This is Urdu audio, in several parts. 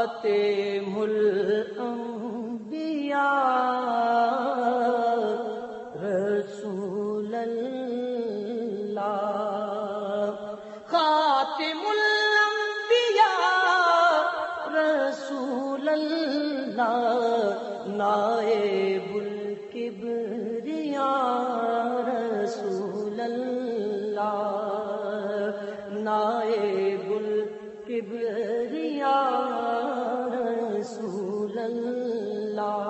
خاتم الانبیاء رسول اللہ، خاتم الانبیاء رسول اللہ، نائب الکبریاء رسول اللہ، نائب الکبریاء رسول اللہ،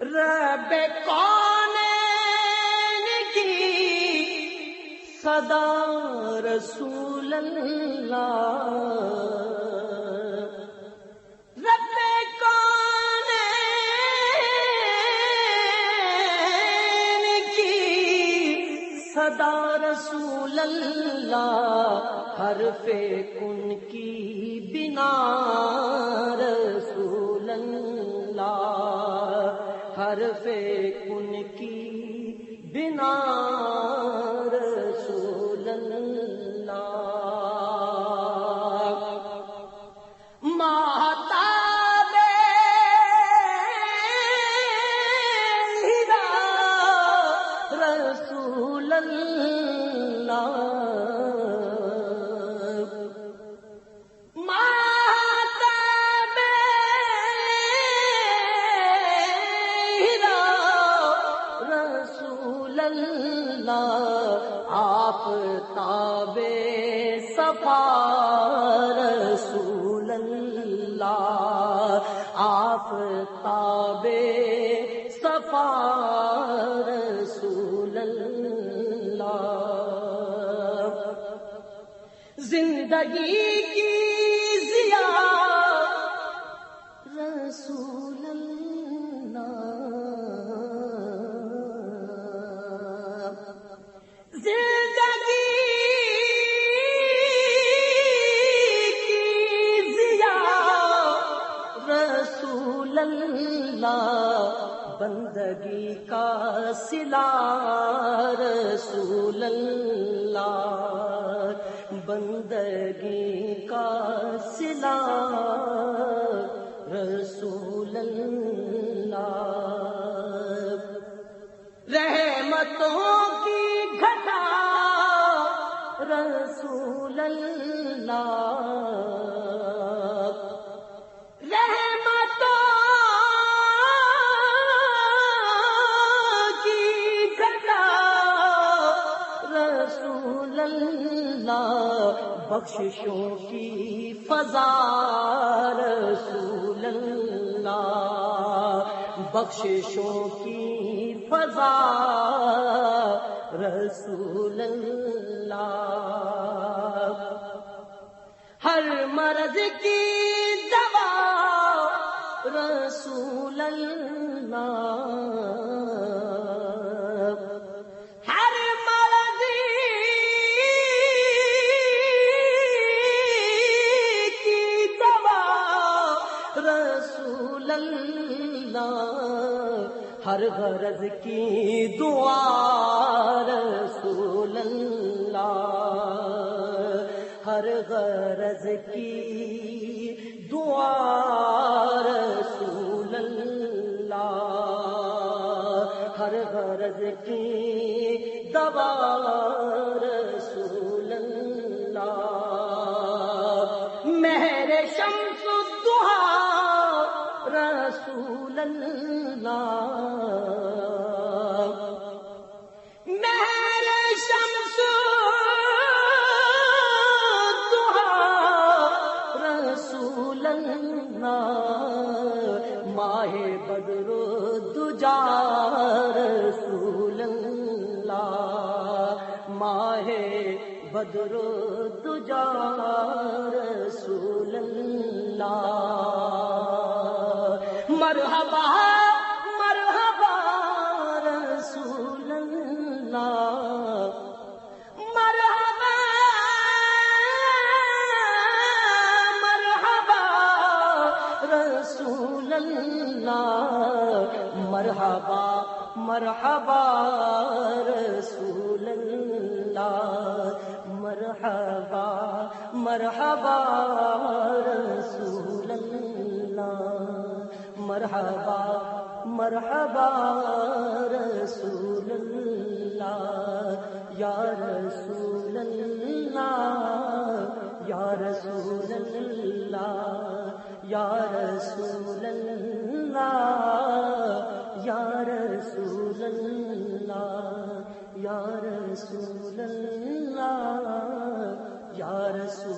رب کونین کی صدا رسول اللہ، رب کونین کی صدا رسول اللہ، حرف کن کی بنا رسول اللہ، حرف کن کی بنا رسول اللہ، ماہتاب ہدا رسول اللہ، آفتاب صفا رسول اللہ، آفتاب صفا رسول اللہ، زندگی کی ضیا رسول اللہ، زندگی کی ضیا رسول اللہ، بندگی کا صلہ رسول اللہ، بندگی کا صلہ رسول اللہ، رحمتوں کی گھٹا رسول اللہ، رحمتوں کی گھٹا رسول اللہ، بخششوں کی فضا رسول اللہ، بخششوں کی فضا رسول اللہ، ہر مرض کی دوا رسول اللہ، ہر مرض کی دوا رسول اللہ، ہر غرض کی دعا رسول اللہ، ہر غرض کی دعا رسول اللہ، ہر غرض کی دوا رسول اللہ، مہر شمس الضحیٰ رسول اللہ، مہر شمس الضحیٰ رسول اللہ، ماہ بدر الدجا رسول اللہ، ماہ بدر الدجا رسول اللہ، مرحبا مرحبا رسول اللہ، مرحبا مرحبا رسول اللہ، مرحبا مرحبا رسول اللہ، مرحبا مرحبا رسول اللہ، مرحبا مرحبا رسول اللہ، یا رسول اللہ، یا رسول اللہ، یا رسول اللہ، یا رسول اللہ، یا رسول اللہ، یا رسول